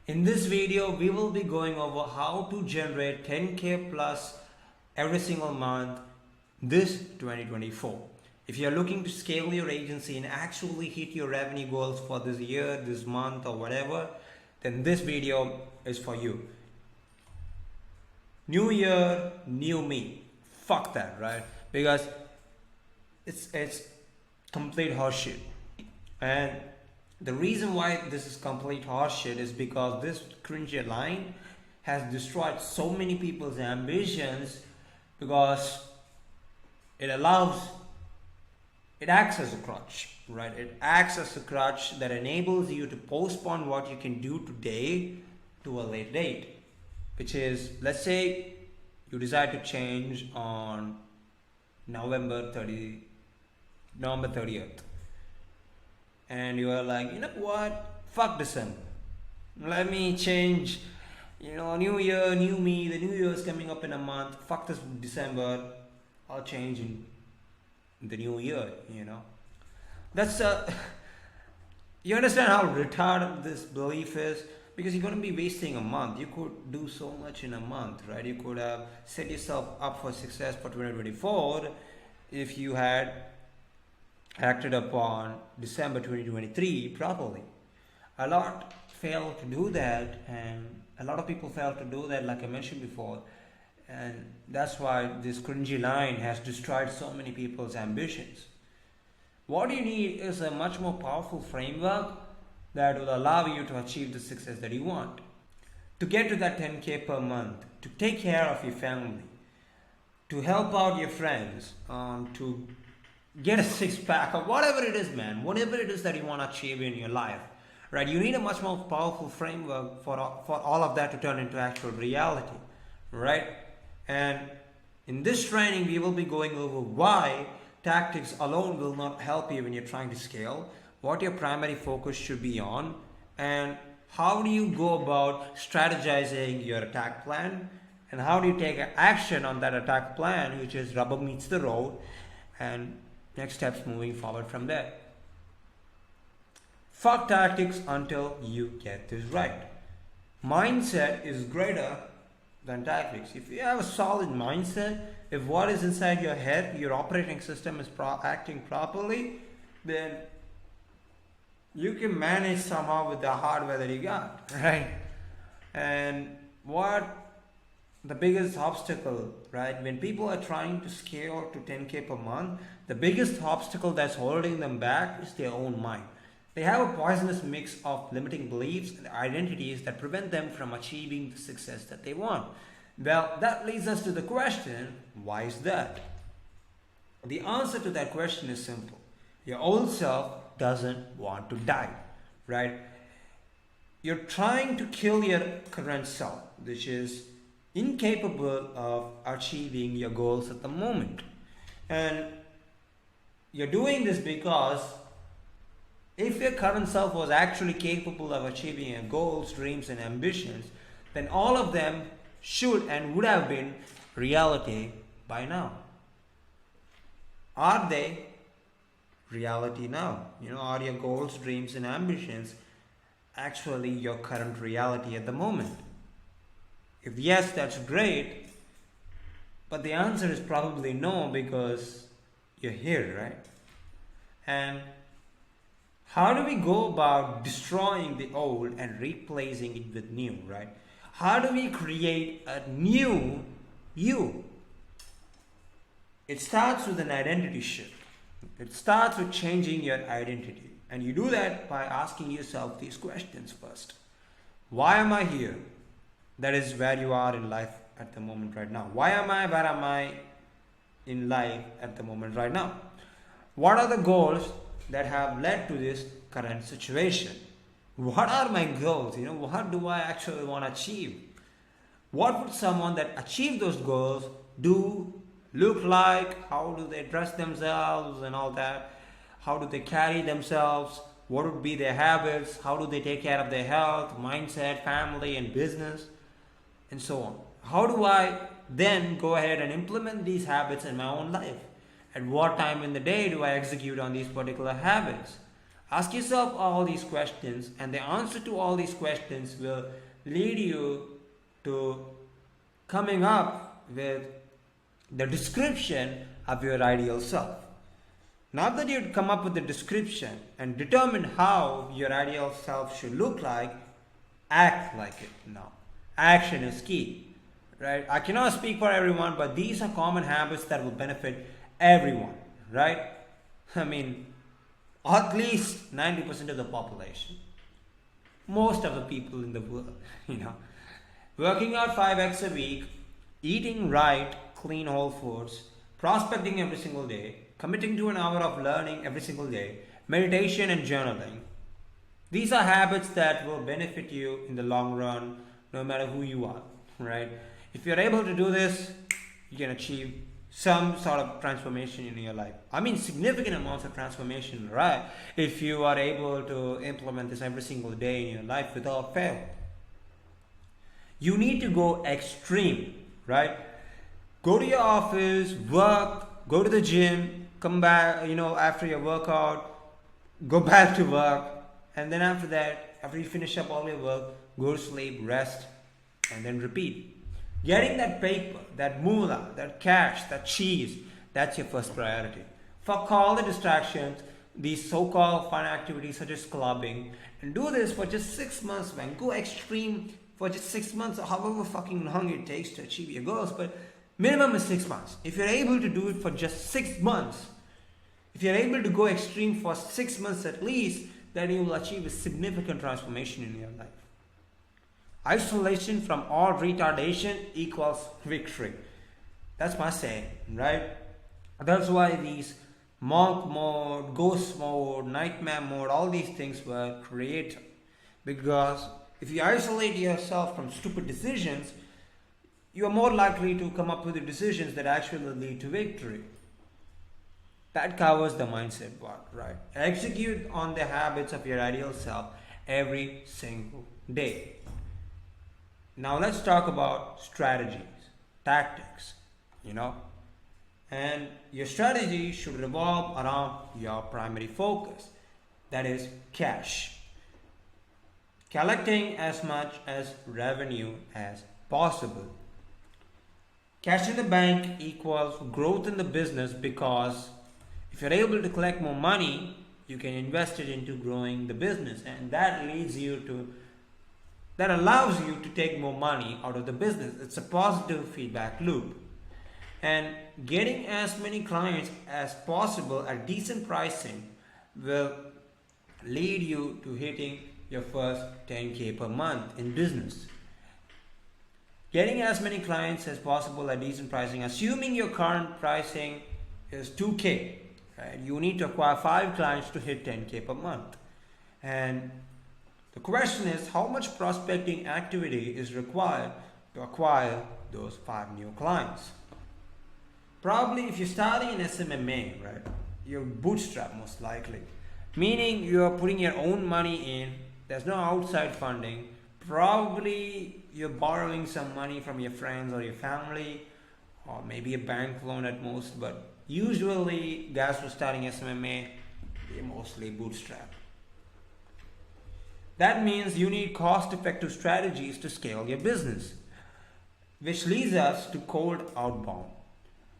In this video, we will be going over how to generate 10K plus every single month this 2024. If you're looking to scale your agency and actually hit your revenue goals for this year, this month or whatever, then this video is for you. New year, new me. Fuck that, right? Because it's complete horseshit. And the reason why this is complete horseshit is because this cringy line has destroyed so many people's ambitions because it acts as a crutch, right? It acts as a crutch that enables you to postpone what you can do today to a later date, which is, let's say you decide to change on November 30th. And you are like, you know what? Fuck December. Let me change. New year, new me. The new year is coming up in a month. Fuck this December. I'll change in the new year. That's you understand how retarded this belief is? Because you're going to be wasting a month. You could do so much in a month, right? You could have set yourself up for success for 2024 if you had acted upon December 2023 properly. A lot fail to do that, and a lot of people fail to do that, like I mentioned before, and that's why this cringy line has destroyed so many people's ambitions. What you need is a much more powerful framework that will allow you to achieve the success that you want, to get to that 10K per month, to take care of your family, to help out your friends, to get a six-pack or whatever it is, man. Whatever it is that you want to achieve in your life, right? You need a much more powerful framework for all of that to turn into actual reality, right? And in this training, we will be going over why tactics alone will not help you when you're trying to scale, what your primary focus should be on, and how do you go about strategizing your attack plan, and how do you take action on that attack plan, which is rubber meets the road, and next steps moving forward from there. Fuck tactics until you get this right. Mindset is greater than tactics. If you have a solid mindset, if what is inside your head, your operating system is acting properly, then you can manage somehow with the hardware that you got, right? And what the biggest obstacle, right? When people are trying to scale to 10K per month, the biggest obstacle that's holding them back is their own mind. They have a poisonous mix of limiting beliefs and identities that prevent them from achieving the success that they want. Well, that leads us to the question, why is that? The answer to that question is simple. Your old self doesn't want to die, right? You're trying to kill your current self, which is incapable of achieving your goals at the moment. And you're doing this because if your current self was actually capable of achieving your goals, dreams, and ambitions, then all of them should and would have been reality by now. Are they reality now? Are your goals, dreams, and ambitions actually your current reality at the moment? If yes, that's great, but the answer is probably no, because you're here, right? And how do we go about destroying the old and replacing it with new, right? How do we create a new you? It starts with an identity shift. It starts with changing your identity. And you do that by asking yourself these questions first. Why am I here? That is where you are in life at the moment right now. Where am I in life at the moment right now? What are the goals that have led to this current situation? What are my goals? What do I actually want to achieve? What would someone that achieved those goals do, look like? How do they dress themselves and all that? How do they carry themselves? What would be their habits? How do they take care of their health, mindset, family, and business? And so on. How do I then go ahead and implement these habits in my own life? At what time in the day do I execute on these particular habits? Ask yourself all these questions, and the answer to all these questions will lead you to coming up with the description of your ideal self. Now that you've come up with the description and determined how your ideal self should look like, act like it now. Action is key, right? I cannot speak for everyone, but these are common habits that will benefit everyone, right? I mean, at least 90% of the population, most of the people in the world, working out 5x a week, eating right, clean whole foods, prospecting every single day, committing to an hour of learning every single day, meditation and journaling. These are habits that will benefit you in the long run, no matter who you are, right? If you're able to do this, you can achieve some sort of transformation in your life. I mean, significant amounts of transformation, right? If you are able to implement this every single day in your life without fail. You need to go extreme, right? Go to your office, work, go to the gym, come back, after your workout, go back to work, and then after that, after you finish up all your work, go to sleep, rest, and then repeat. Getting that paper, that moolah, that cash, that cheese, that's your first priority. Fuck all the distractions, these so-called fun activities such as clubbing, and do this for just 6 months, man. Go extreme for just 6 months, or however fucking long it takes to achieve your goals, but minimum is 6 months. If you're able to do it for just 6 months, if you're able to go extreme for 6 months at least, then you will achieve a significant transformation in your life. Isolation from all retardation equals victory. That's my saying, right? That's why these monk mode, ghost mode, nightmare mode, all these things were created. Because if you isolate yourself from stupid decisions, you are more likely to come up with the decisions that actually lead to victory. That covers the mindset part, right? Execute on the habits of your ideal self every single day. Now let's talk about strategies, tactics, and your strategy should revolve around your primary focus, that is cash. Collecting as much as revenue as possible. Cash in the bank equals growth in the business, because if you're able to collect more money, you can invest it into growing the business, and that allows you to take more money out of the business. It's a positive feedback loop. And getting as many clients as possible at decent pricing will lead you to hitting your first 10K per month in business. Getting as many clients as possible at decent pricing, assuming your current pricing is 2K, right? You need to acquire 5 clients to hit 10K per month. And the question is, how much prospecting activity is required to acquire those 5 new clients? Probably if you're starting in SMMA, right, you're bootstrap most likely. Meaning you're putting your own money in, there's no outside funding. Probably you're borrowing some money from your friends or your family, or maybe a bank loan at most, but usually guys who are starting SMMA, they're mostly bootstrap. That means you need cost-effective strategies to scale your business, which leads us to cold outbound.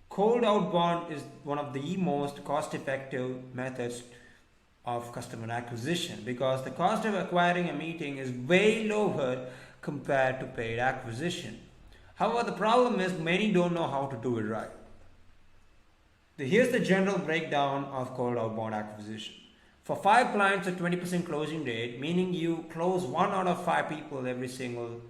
Cold outbound is one of the most cost-effective methods of customer acquisition, because the cost of acquiring a meeting is way lower compared to paid acquisition. However, the problem is many don't know how to do it right. Here's the general breakdown of cold outbound acquisition. For 5 clients, a 20% closing rate, meaning you close 1 out of 5 people every single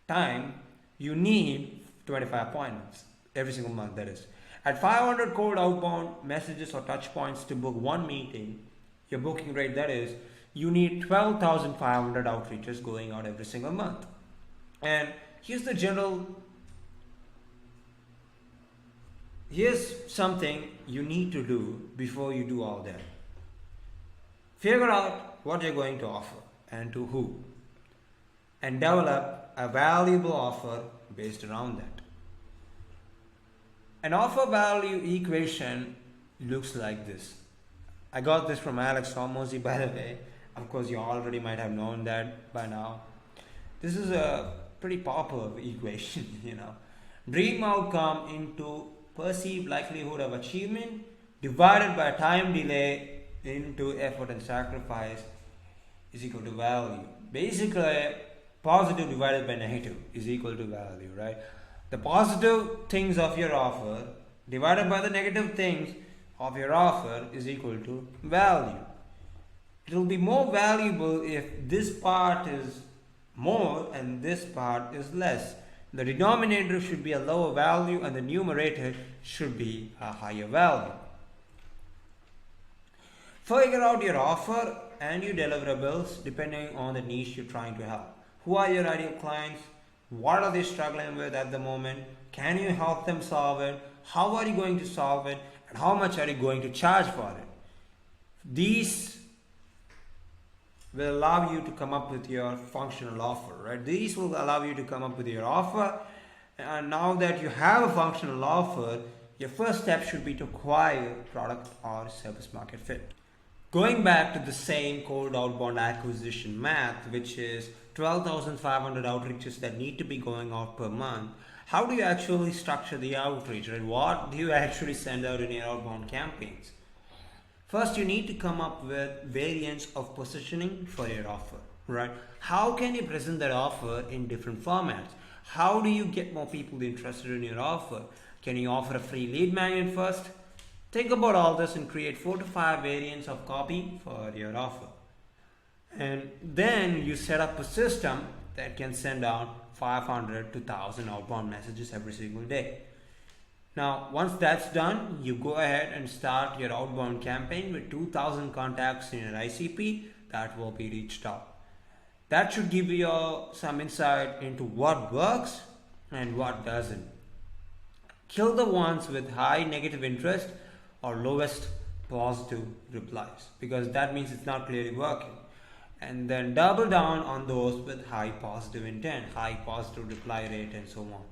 time, you need 25 appointments every single month, that is. At 500 cold outbound messages or touch points to book 1 meeting, your booking rate, that is, you need 12,500 outreaches going out every single month. And here's something you need to do before you do all that. Figure out what you're going to offer and to who, and develop a valuable offer based around that. An offer value equation looks like this. I got this from Alex Hormozy, by the way. Of course, you already might have known that by now. This is a pretty popular equation, Dream outcome into perceived likelihood of achievement divided by time delay into effort and sacrifice is equal to value. Basically, positive divided by negative is equal to value, right? The positive things of your offer divided by the negative things of your offer is equal to value. It will be more valuable if this part is more and this part is less. The denominator should be a lower value and the numerator should be a higher value. Figure out your offer and your deliverables depending on the niche you're trying to help. Who are your ideal clients? What are they struggling with at the moment? Can you help them solve it? How are you going to solve it? And how much are you going to charge for it? These will allow you to come up with your functional offer, right? These will allow you to come up with your offer. And now that you have a functional offer, your first step should be to acquire product or service market fit. Going back to the same cold outbound acquisition math, which is 12,500 outreaches that need to be going out per month, how do you actually structure the outreach, right? What do you actually send out in your outbound campaigns? First, you need to come up with variants of positioning for your offer, right? How can you present that offer in different formats? How do you get more people interested in your offer? Can you offer a free lead magnet first? Think about all this and create 4 to 5 variants of copy for your offer. And then you set up a system that can send out 500 to 1,000 outbound messages every single day. Now, once that's done, you go ahead and start your outbound campaign with 2,000 contacts in your ICP that will be reached out. That should give you some insight into what works and what doesn't. Kill the ones with high negative interest or lowest positive replies, because that means it's not clearly working. And then double down on those with high positive intent, high positive reply rate, and so on.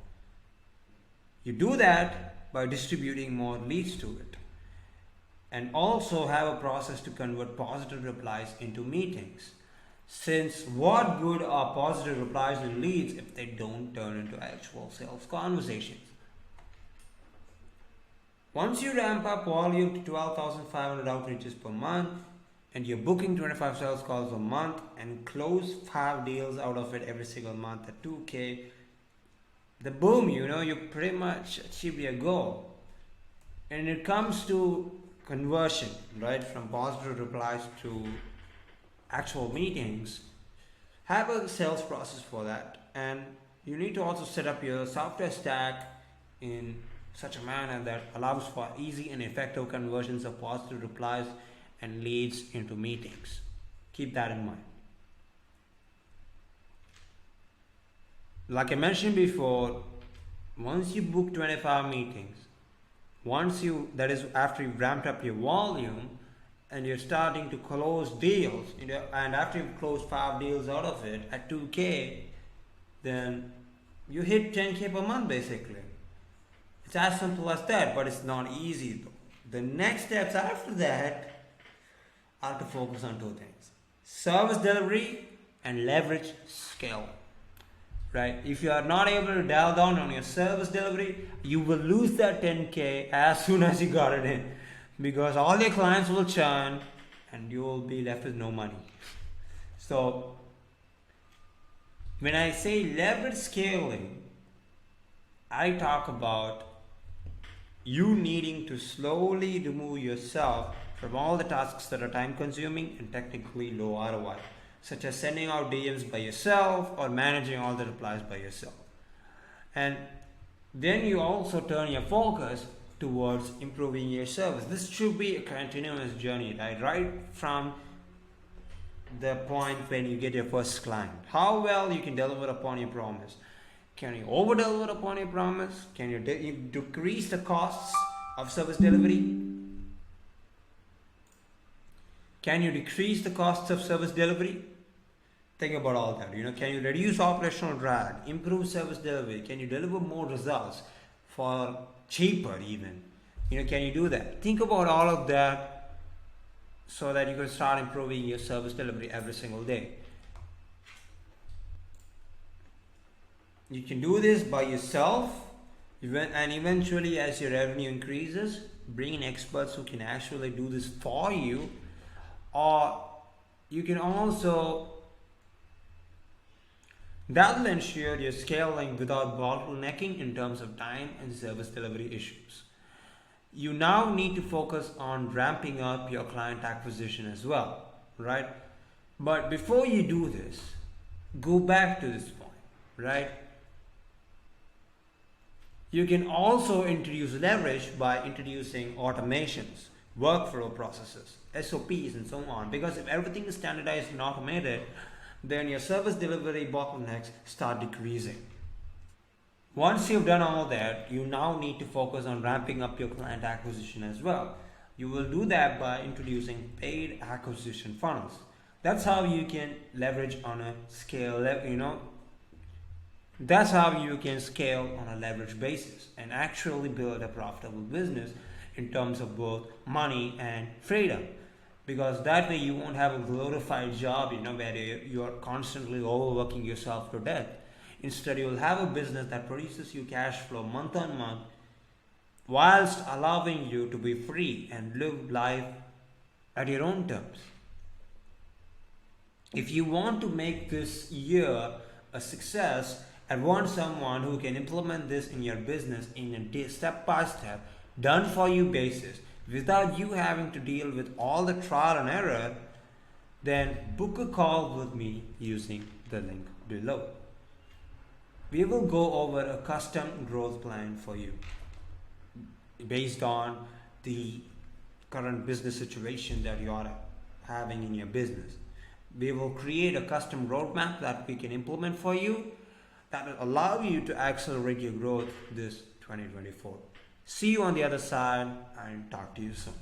You do that by distributing more leads to it. And also have a process to convert positive replies into meetings. Since what good are positive replies and leads if they don't turn into actual sales conversations? Once you ramp up volume to 12,500 outreaches per month and you're booking 25 sales calls a month and close 5 deals out of it every single month at 2K, the boom, you pretty much achieve your goal. And it comes to conversion, right, from positive replies to actual meetings. Have a sales process for that, and you need to also set up your software stack in such a manner that allows for easy and effective conversions of positive replies and leads into meetings. Keep that in mind. Like I mentioned before, once you book 25 meetings, that is after you've ramped up your volume and you're starting to close deals, and after you've closed 5 deals out of it at 2K, then you hit 10K per month basically. It's as simple as that, but it's not easy though. The next steps after that are to focus on 2 things: service delivery and leverage scale. Right? If you are not able to dial down on your service delivery, you will lose that 10K as soon as you got it in, because all your clients will churn and you will be left with no money. So when I say leverage scaling, I talk about you needing to slowly remove yourself from all the tasks that are time consuming and technically low ROI, such as sending out DMs by yourself or managing all the replies by yourself. And then you also turn your focus towards improving your service. This should be a continuous journey, right from the point when you get your first client. How well you can deliver upon your promise. Can you over deliver upon your promise? Can you decrease the costs of service delivery? Can you decrease the costs of service delivery? Think about all that. Can you reduce operational drag, improve service delivery? Can you deliver more results for cheaper even? Can you do that? Think about all of that so that you can start improving your service delivery every single day. You can do this by yourself, and eventually, as your revenue increases, bring in experts who can actually do this for you, or you can also, that will ensure you're scaling without bottlenecking in terms of time and service delivery issues. You now need to focus on ramping up your client acquisition as well, right? But before you do this, go back to this point, right? You can also introduce leverage by introducing automations, workflow processes, SOPs, and so on. Because if everything is standardized and automated, then your service delivery bottlenecks start decreasing. Once you've done all that, you now need to focus on ramping up your client acquisition as well. You will do that by introducing paid acquisition funnels. That's how you can leverage on a scale, that's how you can scale on a leverage basis and actually build a profitable business in terms of both money and freedom. Because that way you won't have a glorified job, where you're constantly overworking yourself to death. Instead, you'll have a business that produces you cash flow month on month, whilst allowing you to be free and live life at your own terms. If you want to make this year a success and want someone who can implement this in your business in a step by step, done for you basis, without you having to deal with all the trial and error, then book a call with me using the link below. We will go over a custom growth plan for you based on the current business situation that you are having in your business. We will create a custom roadmap that we can implement for you that will allow you to accelerate your growth this 2024. See you on the other side and talk to you soon.